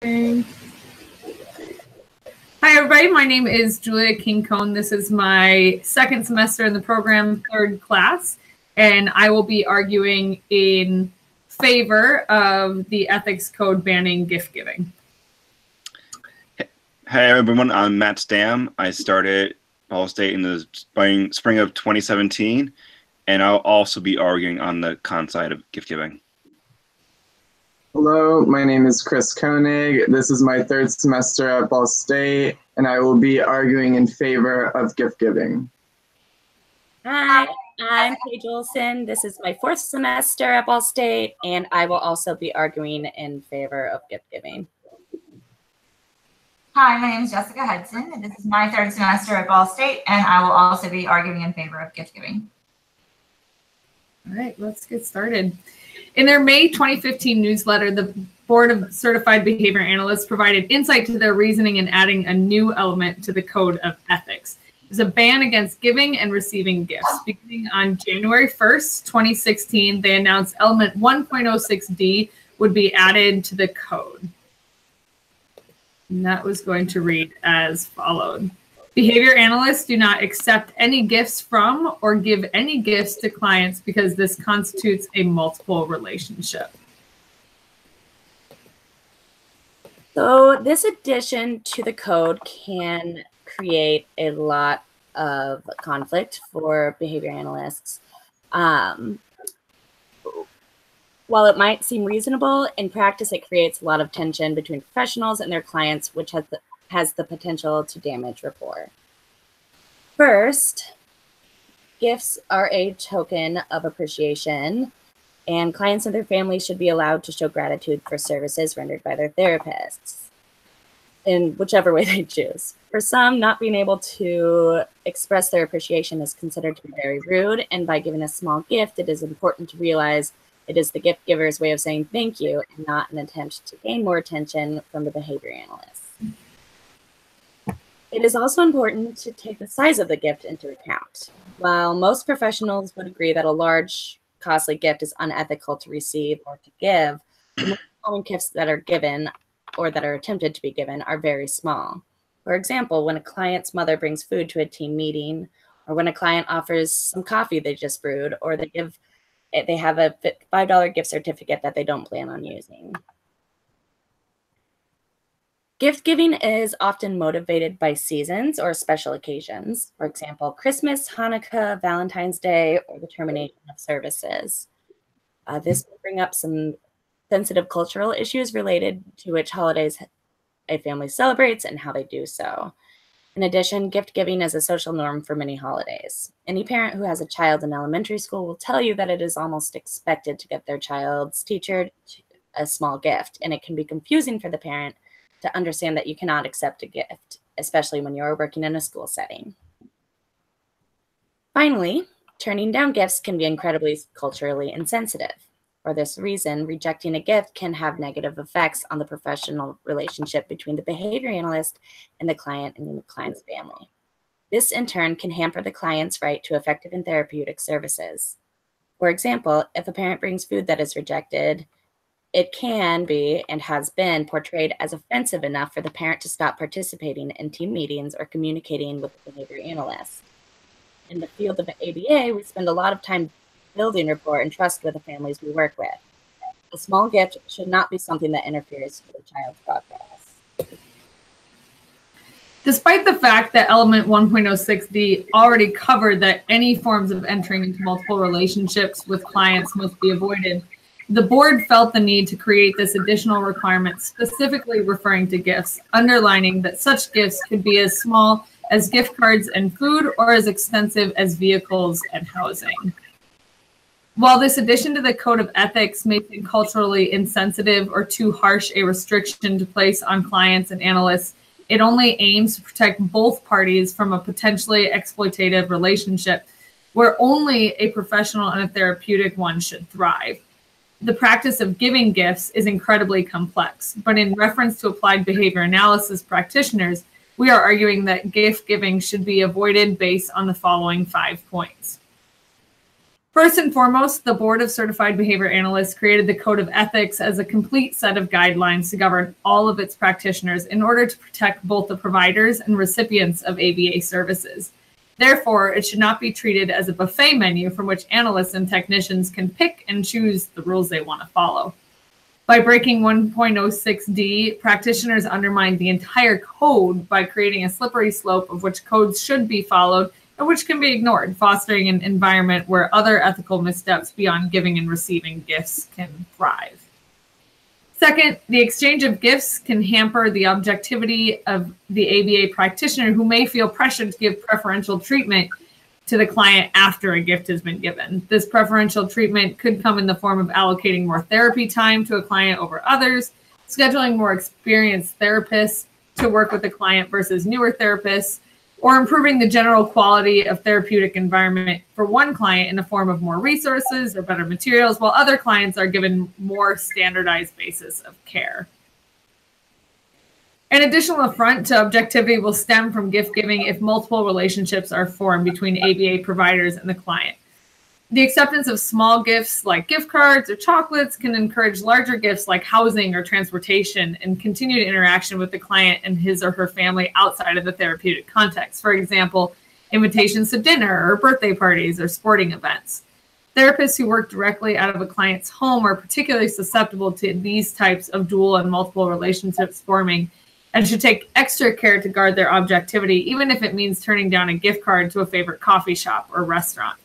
Hi, everybody. My name is Julia King-Cohn. This is my second semester in the program, third class, and I will be arguing in favor of the ethics code banning gift giving. Hey, everyone. I'm Matt Stam. I started Ball State in the spring of 2017, and I'll also be arguing on the con side of gift giving. Hello, my name is Chris Koenig. This is my third semester at Ball State, and I will be arguing in favor of gift giving. Hi, I'm Paige Olson. This is my fourth semester at Ball State, and I will also be arguing in favor of gift giving. Hi, my name is Jessica Hudson, and this is my third semester at Ball State, and I will also be arguing in favor of gift giving. All right, let's get started. In their May 2015 newsletter, the Board of Certified Behavior Analysts provided insight to their reasoning in adding a new element to the Code of Ethics. There's a ban against giving and receiving gifts. Beginning on January 1st, 2016, they announced element 1.06D would be added to the code. And that was going to read as followed. Behavior analysts do not accept any gifts from or give any gifts to clients because this constitutes a multiple relationship. So this addition to the code can create a lot of conflict for behavior analysts. While it might seem reasonable, in practice it creates a lot of tension between professionals and their clients, which has the potential to damage rapport. First, gifts are a token of appreciation, and clients and their families should be allowed to show gratitude for services rendered by their therapists in whichever way they choose. For some, not being able to express their appreciation is considered to be very rude, and by giving a small gift, it is important to realize it is the gift giver's way of saying thank you and not an attempt to gain more attention from the behavior analyst. It is also important to take the size of the gift into account. While most professionals would agree that a large, costly gift is unethical to receive or to give, the most common gifts that are given or that are attempted to be given are very small. For example, when a client's mother brings food to a team meeting, or when a client offers some coffee they just brewed, or they have a $5 gift certificate that they don't plan on using. Gift giving is often motivated by seasons or special occasions. For example, Christmas, Hanukkah, Valentine's Day, or the termination of services. This will bring up some sensitive cultural issues related to which holidays a family celebrates and how they do so. In addition, gift giving is a social norm for many holidays. Any parent who has a child in elementary school will tell you that it is almost expected to get their child's teacher a small gift, and it can be confusing for the parent to understand that you cannot accept a gift, especially when you're working in a school setting. Finally, turning down gifts can be incredibly culturally insensitive. For this reason, rejecting a gift can have negative effects on the professional relationship between the behavior analyst and the client and the client's family. This, in turn, can hamper the client's right to effective and therapeutic services. For example, if a parent brings food that is rejected, it can be and has been portrayed as offensive enough for the parent to stop participating in team meetings or communicating with the behavior analyst. In the field of ABA, we spend a lot of time building rapport and trust with the families we work with. A small gift should not be something that interferes with a child's progress. Despite the fact that element 1.06D already covered that any forms of entering into multiple relationships with clients must be avoided, the board felt the need to create this additional requirement specifically referring to gifts, underlining that such gifts could be as small as gift cards and food or as extensive as vehicles and housing. While this addition to the Code of Ethics may seem culturally insensitive or too harsh a restriction to place on clients and analysts, it only aims to protect both parties from a potentially exploitative relationship where only a professional and a therapeutic one should thrive. The practice of giving gifts is incredibly complex, but in reference to applied behavior analysis practitioners, we are arguing that gift giving should be avoided based on the following 5 points. First and foremost, the Board of Certified Behavior Analysts created the Code of Ethics as a complete set of guidelines to govern all of its practitioners in order to protect both the providers and recipients of ABA services. Therefore, it should not be treated as a buffet menu from which analysts and technicians can pick and choose the rules they want to follow. By breaking 1.06D, practitioners undermined the entire code by creating a slippery slope of which codes should be followed and which can be ignored, fostering an environment where other ethical missteps beyond giving and receiving gifts can thrive. Second, the exchange of gifts can hamper the objectivity of the ABA practitioner who may feel pressured to give preferential treatment to the client after a gift has been given. This preferential treatment could come in the form of allocating more therapy time to a client over others, scheduling more experienced therapists to work with the client versus newer therapists, or improving the general quality of therapeutic environment for one client in the form of more resources or better materials, while other clients are given more standardized basis of care. An additional affront to objectivity will stem from gift giving if multiple relationships are formed between ABA providers and the client. The acceptance of small gifts like gift cards or chocolates can encourage larger gifts like housing or transportation and continued interaction with the client and his or her family outside of the therapeutic context. For example, invitations to dinner or birthday parties or sporting events. Therapists who work directly out of a client's home are particularly susceptible to these types of dual and multiple relationships forming and should take extra care to guard their objectivity, even if it means turning down a gift card to a favorite coffee shop or restaurant.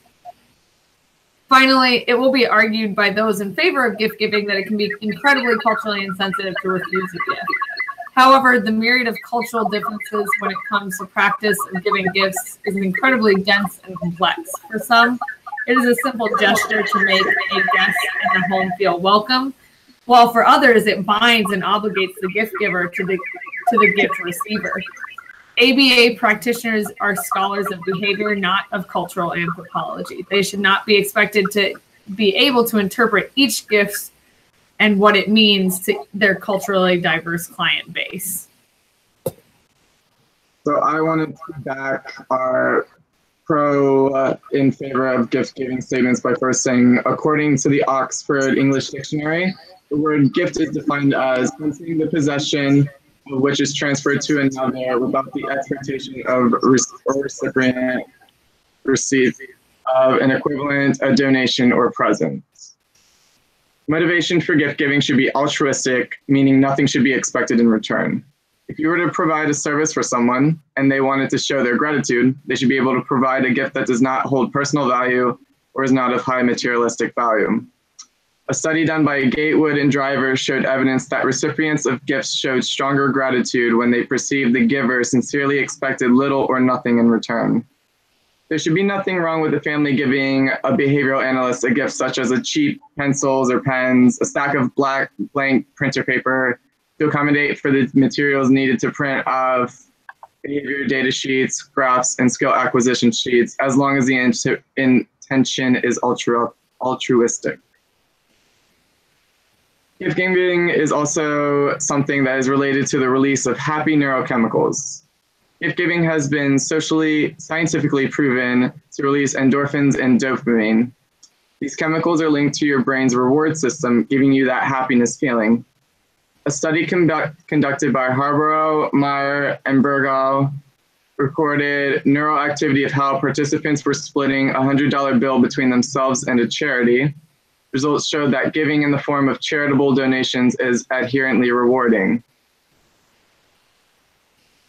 Finally, it will be argued by those in favor of gift giving that it can be incredibly culturally insensitive to refuse a gift. However, the myriad of cultural differences when it comes to practice of giving gifts is incredibly dense and complex. For some, it is a simple gesture to make a guest in a home feel welcome, while for others, it binds and obligates the gift giver to the gift receiver. ABA practitioners are scholars of behavior, not of cultural anthropology. They should not be expected to be able to interpret each gift and what it means to their culturally diverse client base. So I want to back our pro in favor of gift giving statements by first saying, according to the Oxford English Dictionary, the word gift is defined as something the possession of which is transferred to another without the expectation of recipient receipt of an equivalent, a donation, or present. Motivation for gift giving should be altruistic, meaning nothing should be expected in return. If you were to provide a service for someone and they wanted to show their gratitude, they should be able to provide a gift that does not hold personal value or is not of high materialistic value. A study done by Gatewood and Driver showed evidence that recipients of gifts showed stronger gratitude when they perceived the giver sincerely expected little or nothing in return. There should be nothing wrong with the family giving a behavioral analyst a gift such as a cheap pencils or pens, a stack of black blank printer paper to accommodate for the materials needed to print off behavior data sheets, graphs, and skill acquisition sheets, as long as the intention is altruistic. Gift giving is also something that is related to the release of happy neurochemicals. Gift giving has been scientifically proven to release endorphins and dopamine. These chemicals are linked to your brain's reward system, giving you that happiness feeling. A study conducted by Harborough, Meyer, and Bergall recorded neuroactivity of how participants were splitting a $100 bill between themselves and a charity. Results showed that giving in the form of charitable donations is adherently rewarding.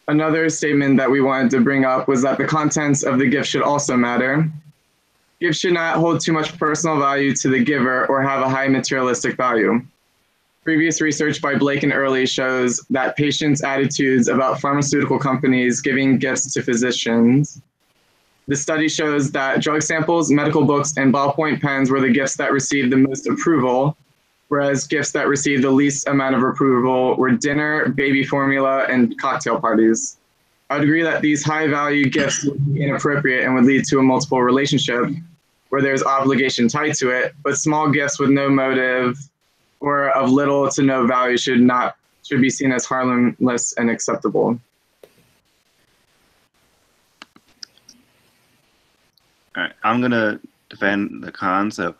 Another statement that we wanted to bring up was that the contents of the gift should also matter. Gifts should not hold too much personal value to the giver or have a high materialistic value. Previous research by Blake and Early shows that patients' attitudes about pharmaceutical companies giving gifts to physicians. The study shows that drug samples, medical books, and ballpoint pens were the gifts that received the most approval, whereas gifts that received the least amount of approval were dinner, baby formula, and cocktail parties. I would agree that these high-value gifts would be inappropriate and would lead to a multiple relationship where there's obligation tied to it, but small gifts with no motive or of little to no value should be seen as harmless and acceptable. All right, I'm gonna defend the cons. So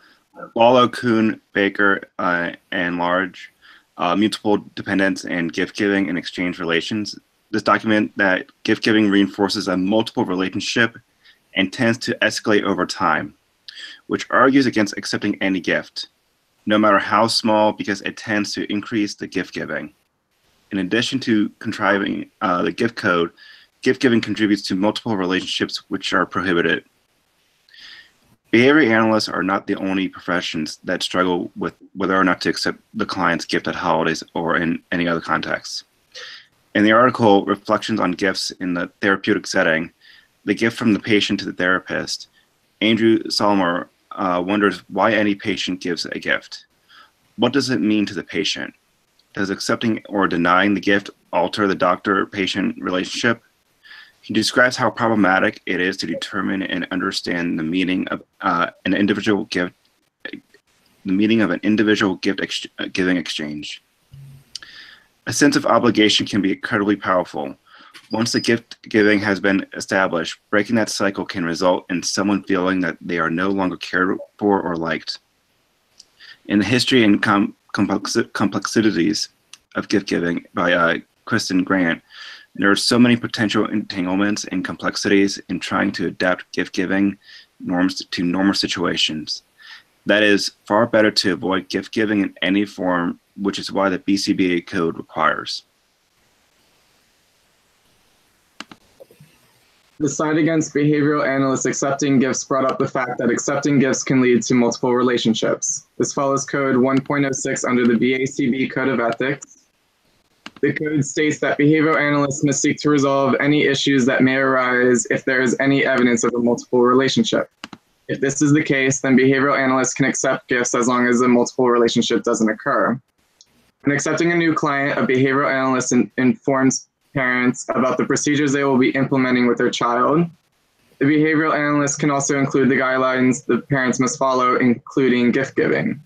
Wallow, Kuhn, Baker, and Large, mutual dependence and gift-giving and exchange relations. This document that gift-giving reinforces a multiple relationship and tends to escalate over time, which argues against accepting any gift, no matter how small, because it tends to increase the gift-giving. In addition to contriving the gift code, gift-giving contributes to multiple relationships which are prohibited. Behavior analysts are not the only professions that struggle with whether or not to accept the client's gift at holidays or in any other context. In the article, Reflections on Gifts in the Therapeutic Setting, the gift from the patient to the therapist, Andrew Solomar wonders why any patient gives a gift. What does it mean to the patient? Does accepting or denying the gift alter the doctor-patient relationship? He describes how problematic it is to determine and understand the meaning of an individual gift, giving exchange. A sense of obligation can be incredibly powerful. Once the gift giving has been established, breaking that cycle can result in someone feeling that they are no longer cared for or liked. In the history and complexities of gift giving by Kristen Grant, there are so many potential entanglements and complexities in trying to adapt gift-giving norms to normal situations. That is far better to avoid gift-giving in any form, which is why the BCBA code requires. The side against behavioral analysts accepting gifts brought up the fact that accepting gifts can lead to multiple relationships. This follows Code 1.06 under the BACB Code of Ethics. The code states that behavioral analysts must seek to resolve any issues that may arise if there is any evidence of a multiple relationship. If this is the case, then behavioral analysts can accept gifts as long as a multiple relationship doesn't occur. When accepting a new client, a behavioral analyst informs parents about the procedures they will be implementing with their child. The behavioral analyst can also include the guidelines the parents must follow, including gift giving.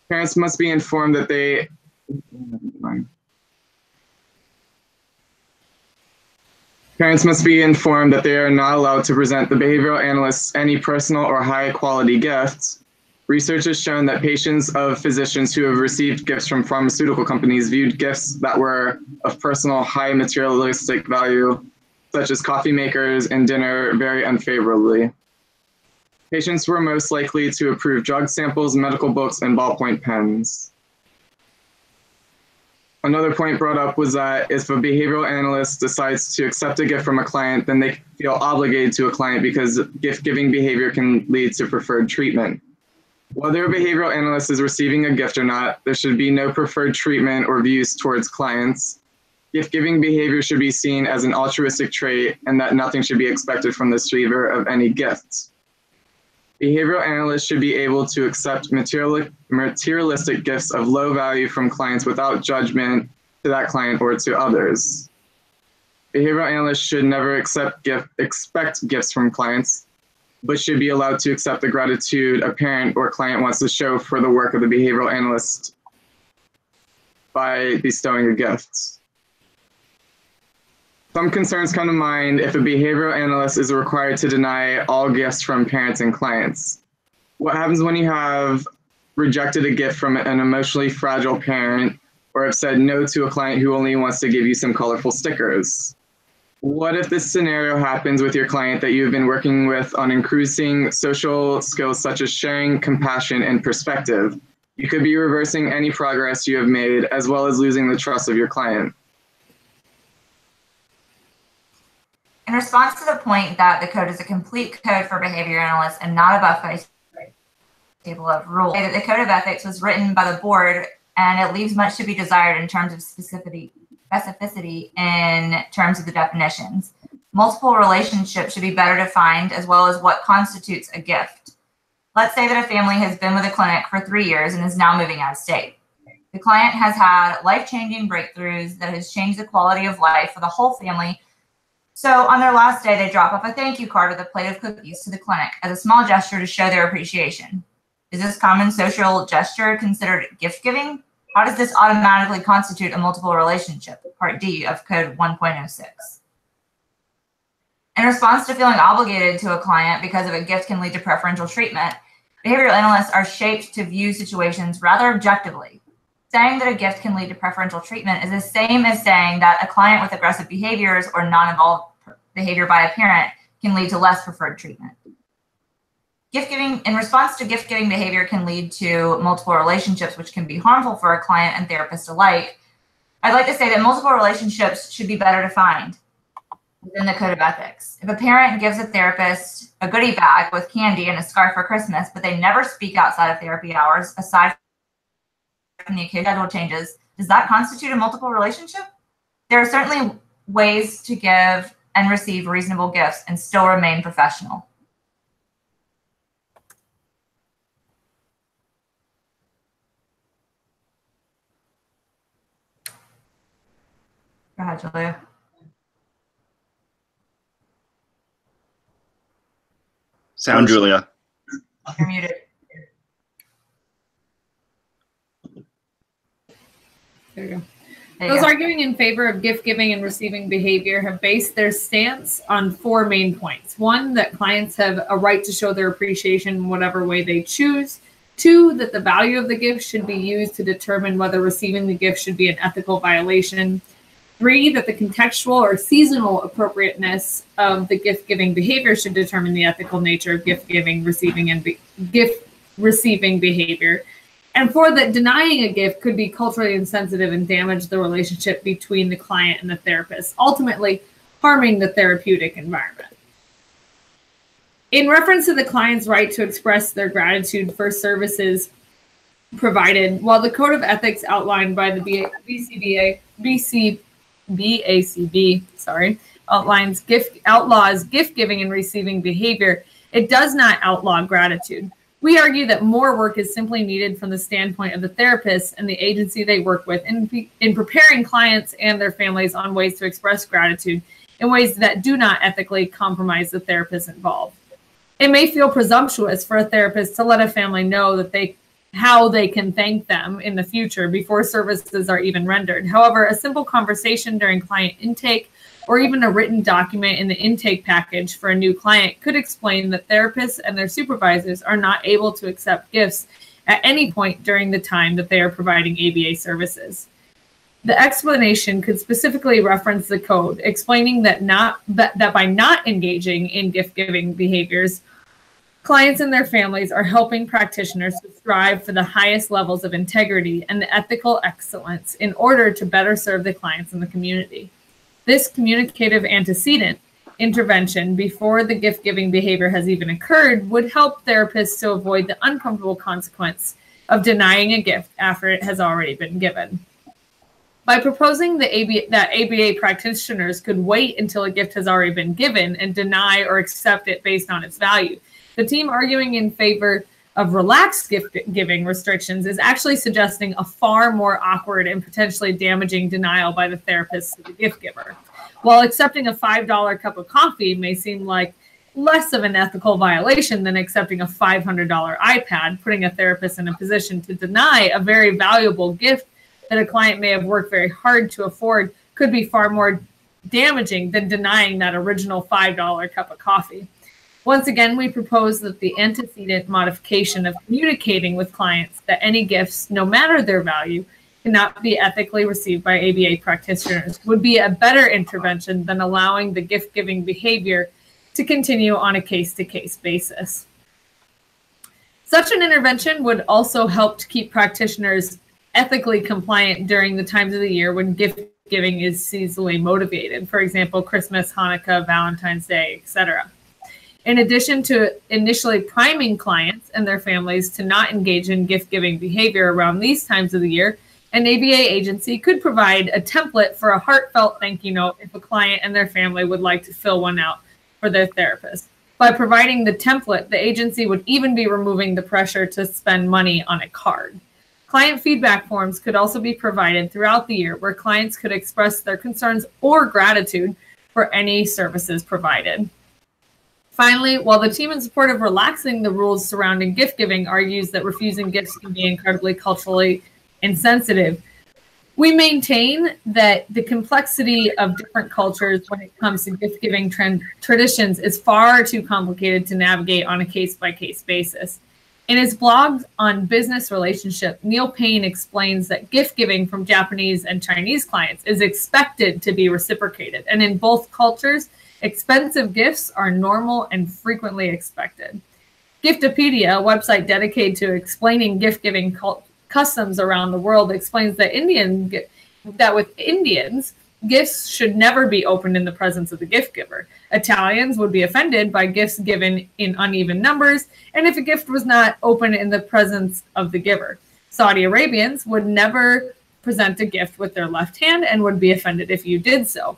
Parents must be informed that they are not allowed to present the behavioral analysts any personal or high-quality gifts. Research has shown that patients of physicians who have received gifts from pharmaceutical companies viewed gifts that were of personal high materialistic value, such as coffee makers and dinner, very unfavorably. Patients were most likely to approve drug samples, medical books, and ballpoint pens. Another point brought up was that if a behavioral analyst decides to accept a gift from a client, then they feel obligated to a client because gift-giving behavior can lead to preferred treatment. Whether a behavioral analyst is receiving a gift or not, there should be no preferred treatment or views towards clients. Gift-giving behavior should be seen as an altruistic trait and that nothing should be expected from the receiver of any gifts. Behavioral analysts should be able to accept materialistic gifts of low value from clients without judgment to that client or to others. Behavioral analysts should never expect gifts from clients, but should be allowed to accept the gratitude a parent or client wants to show for the work of the behavioral analyst by bestowing a gift. Some concerns come to mind if a behavioral analyst is required to deny all gifts from parents and clients. What happens when you have rejected a gift from an emotionally fragile parent or have said no to a client who only wants to give you some colorful stickers? What if this scenario happens with your client that you have been working with on increasing social skills such as sharing, compassion, and perspective? You could be reversing any progress you have made as well as losing the trust of your client. In response to the point that the code is a complete code for behavior analysts and not a buffet table of rules, that the Code of Ethics was written by the board and it leaves much to be desired in terms of specificity in terms of the definitions. Multiple relationships should be better defined as well as what constitutes a gift. Let's say that a family has been with a clinic for 3 years and is now moving out of state. The client has had life-changing breakthroughs that has changed the quality of life for the whole family. So on their last day, they drop off a thank you card with a plate of cookies to the clinic as a small gesture to show their appreciation. Is this common social gesture considered gift giving? How does this automatically constitute a multiple relationship? Part D of Code 1.06. In response to feeling obligated to a client because of a gift can lead to preferential treatment, behavioral analysts are shaped to view situations rather objectively. Saying that a gift can lead to preferential treatment is the same as saying that a client with aggressive behaviors or non-involved behavior by a parent can lead to less preferred treatment. Gift giving, in response to gift giving behavior can lead to multiple relationships, which can be harmful for a client and therapist alike. I'd like to say that multiple relationships should be better defined within the Code of Ethics. If a parent gives a therapist a goodie bag with candy and a scarf for Christmas, but they never speak outside of therapy hours, aside from the occasional changes, does that constitute a multiple relationship? There are certainly ways to give and receive reasonable gifts and still remain professional. Go ahead, Julia. Sound, Julia. You're muted. There you go. Those arguing in favor of gift giving and receiving behavior have based their stance on 4 main points. 1, that clients have a right to show their appreciation in whatever way they choose. 2, that the value of the gift should be used to determine whether receiving the gift should be an ethical violation. 3, that the contextual or seasonal appropriateness of the gift-giving behavior should determine the ethical nature of gift-giving, receiving, and gift-receiving behavior. And 4, that denying a gift could be culturally insensitive and damage the relationship between the client and the therapist, ultimately harming the therapeutic environment. In reference to the client's right to express their gratitude for services provided, while the Code of Ethics outlined by the BACB outlaws gift giving and receiving behavior, it does not outlaw gratitude. We argue that more work is simply needed from the standpoint of the therapists and the agency they work with in preparing clients and their families on ways to express gratitude in ways that do not ethically compromise the therapist involved. It may feel presumptuous for a therapist to let a family know that how they can thank them in the future before services are even rendered. However, a simple conversation during client intake or even a written document in the intake package for a new client could explain that therapists and their supervisors are not able to accept gifts at any point during the time that they are providing ABA services. The explanation could specifically reference the code, explaining that by not engaging in gift-giving behaviors, clients and their families are helping practitioners to strive for the highest levels of integrity and the ethical excellence in order to better serve the clients and the community. This communicative antecedent intervention before the gift-giving behavior has even occurred would help therapists to avoid the uncomfortable consequence of denying a gift after it has already been given. By proposing that ABA practitioners could wait until a gift has already been given and deny or accept it based on its value, the team arguing in favor of relaxed gift-giving restrictions is actually suggesting a far more awkward and potentially damaging denial by the therapist to the gift giver. While accepting a $5 cup of coffee may seem like less of an ethical violation than accepting a $500 iPad, putting a therapist in a position to deny a very valuable gift that a client may have worked very hard to afford could be far more damaging than denying that original $5 cup of coffee. Once again, we propose that the antecedent modification of communicating with clients that any gifts, no matter their value, cannot be ethically received by ABA practitioners would be a better intervention than allowing the gift-giving behavior to continue on a case-to-case basis. Such an intervention would also help to keep practitioners ethically compliant during the times of the year when gift-giving is seasonally motivated, for example, Christmas, Hanukkah, Valentine's Day, etc. In addition to initially priming clients and their families to not engage in gift-giving behavior around these times of the year, an ABA agency could provide a template for a heartfelt thank you note if a client and their family would like to fill one out for their therapist. By providing the template, the agency would even be removing the pressure to spend money on a card. Client feedback forms could also be provided throughout the year where clients could express their concerns or gratitude for any services provided. Finally, while the team in support of relaxing the rules surrounding gift giving argues that refusing gifts can be incredibly culturally insensitive, We maintain that the complexity of different cultures when it comes to gift-giving traditions is far too complicated to navigate on a case-by-case basis. In his blog on business relationship, Neil Payne explains that gift-giving from Japanese and Chinese clients is expected to be reciprocated, and in both cultures, expensive gifts are normal and frequently expected. Giftopedia, a website dedicated to explaining gift-giving customs around the world, explains that with Indians, gifts should never be opened in the presence of the gift giver. Italians would be offended by gifts given in uneven numbers, and if a gift was not opened in the presence of the giver. Saudi Arabians would never present a gift with their left hand and would be offended if you did so.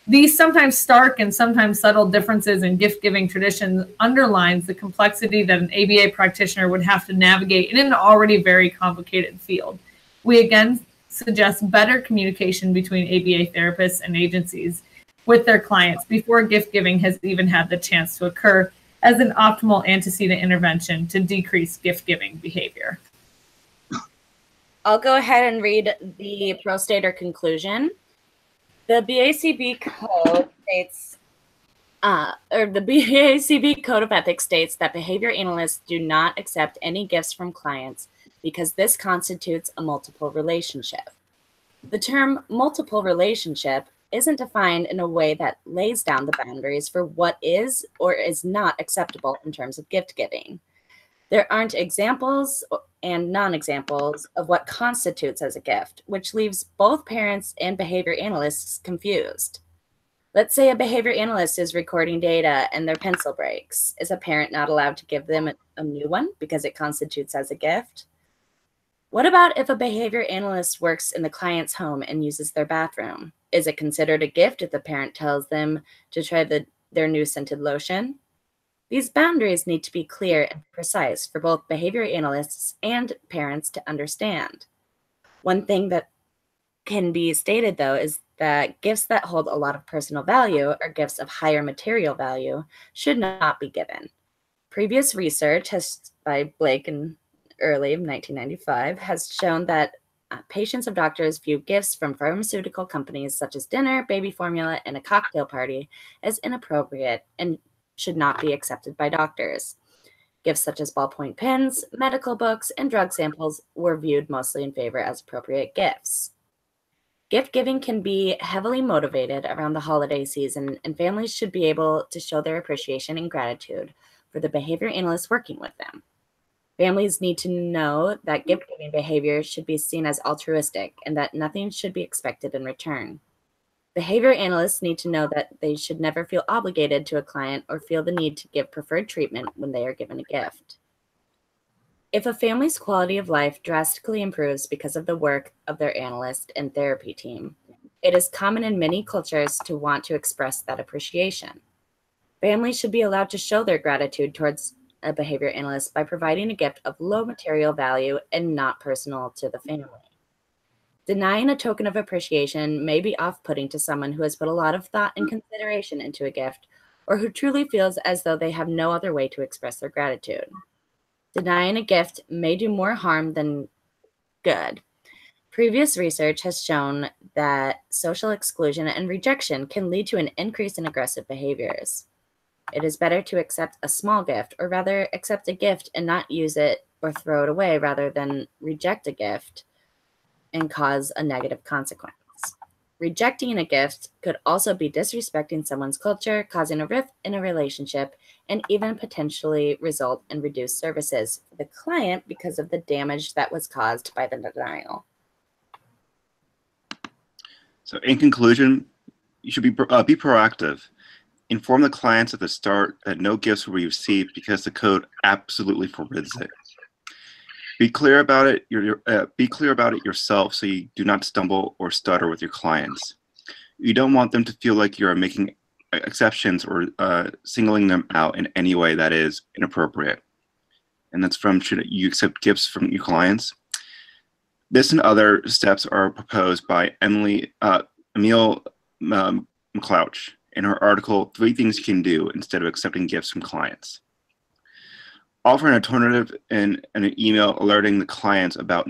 These sometimes stark and sometimes subtle differences in gift-giving traditions underlines the complexity that an ABA practitioner would have to navigate in an already very complicated field. We again suggest better communication between ABA therapists and agencies with their clients before gift-giving has even had the chance to occur as an optimal antecedent intervention to decrease gift-giving behavior. I'll go ahead and read the pro stater conclusion. The BACB code states, the BACB Code of Ethics states that behavior analysts do not accept any gifts from clients because this constitutes a multiple relationship. The term multiple relationship isn't defined in a way that lays down the boundaries for what is or is not acceptable in terms of gift giving. There aren't examples and non-examples of what constitutes as a gift, which leaves both parents and behavior analysts confused. Let's say a behavior analyst is recording data and their pencil breaks. Is a parent not allowed to give them a new one because it constitutes as a gift? What about if a behavior analyst works in the client's home and uses their bathroom? Is it considered a gift if the parent tells them to try their new scented lotion? These boundaries need to be clear and precise for both behavior analysts and parents to understand. One thing that can be stated, though, is that gifts that hold a lot of personal value or gifts of higher material value should not be given. Previous research by Blake and Early of 1995 has shown that patients of doctors view gifts from pharmaceutical companies such as dinner, baby formula, and a cocktail party as inappropriate and should not be accepted by doctors. Gifts such as ballpoint pens, medical books, and drug samples were viewed mostly in favor as appropriate gifts. Gift giving can be heavily motivated around the holiday season, and families should be able to show their appreciation and gratitude for the behavior analysts working with them. Families need to know that gift giving behavior should be seen as altruistic and that nothing should be expected in return. Behavior analysts need to know that they should never feel obligated to a client or feel the need to give preferred treatment when they are given a gift. If a family's quality of life drastically improves because of the work of their analyst and therapy team, it is common in many cultures to want to express that appreciation. Families should be allowed to show their gratitude towards a behavior analyst by providing a gift of low material value and not personal to the family. Denying a token of appreciation may be off-putting to someone who has put a lot of thought and consideration into a gift, or who truly feels as though they have no other way to express their gratitude. Denying a gift may do more harm than good. Previous research has shown that social exclusion and rejection can lead to an increase in aggressive behaviors. It is better to accept a small gift, or rather accept a gift and not use it or throw it away, rather than reject a gift and cause a negative consequence. Rejecting a gift could also be disrespecting someone's culture, causing a rift in a relationship, and even potentially result in reduced services for the client because of the damage that was caused by the denial. So in conclusion, you should be proactive. Inform the clients at the start that no gifts will be received because the code absolutely forbids it. Be clear about it. Be clear about it yourself, so you do not stumble or stutter with your clients. You don't want them to feel like you are making exceptions or singling them out in any way that is inappropriate. And that's from should you accept gifts from your clients. This and other steps are proposed by Emile McClouch in her article, 3 Things You Can Do Instead of Accepting Gifts from Clients. Offer an alternative in an email alerting the clients about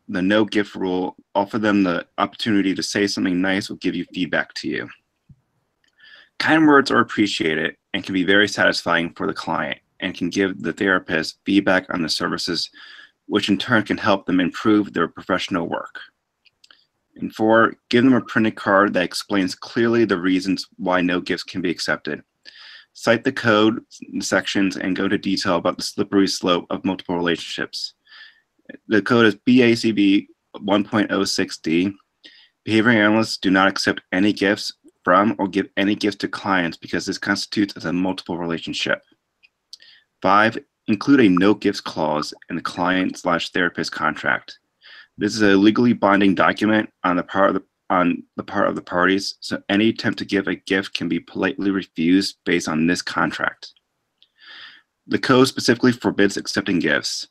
the no gift rule, offer them the opportunity to say something nice will give you feedback to you. Kind words are appreciated and can be very satisfying for the client and can give the therapist feedback on the services, which in turn can help them improve their professional work. And 4, give them a printed card that explains clearly the reasons why no gifts can be accepted. Cite the code sections and go into detail about the slippery slope of multiple relationships. The code is BACB 1.06D. Behavior analysts do not accept any gifts from or give any gifts to clients because this constitutes as a multiple relationship. 5, include a no gifts clause in the client/therapist contract. This is a legally binding document on the part of the parties, so any attempt to give a gift can be politely refused based on this contract. The code specifically forbids accepting gifts,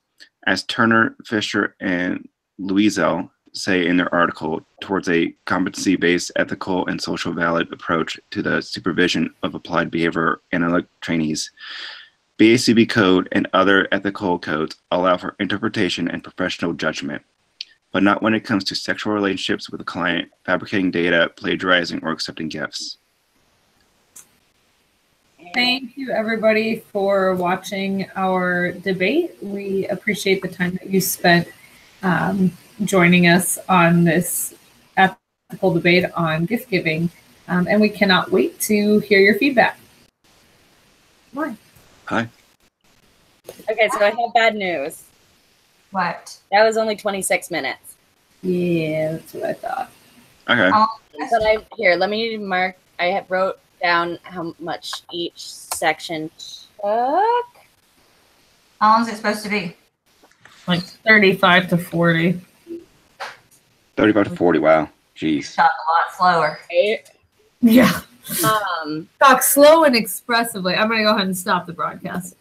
as Turner, Fisher, and Luizel say in their article, towards a competency-based, ethical, and social valid approach to the supervision of applied behavior analytic trainees. BACB code and other ethical codes allow for interpretation and professional judgment, but not when it comes to sexual relationships with a client, fabricating data, plagiarizing, or accepting gifts. Thank you, everybody, for watching our debate. We appreciate the time that you spent joining us on this ethical debate on gift giving, and we cannot wait to hear your feedback. Bye. Hi. Okay, so I have bad news. What? That was only 26 minutes. Yeah, that's what I thought. Okay. But let me mark. I wrote down how much each section took. How long is it supposed to be? Like 35 to 40. 35 to 40, wow. Jeez. Talk a lot slower. Right? Yeah. Um, Talk slow and expressively. I'm going to go ahead and stop the broadcast.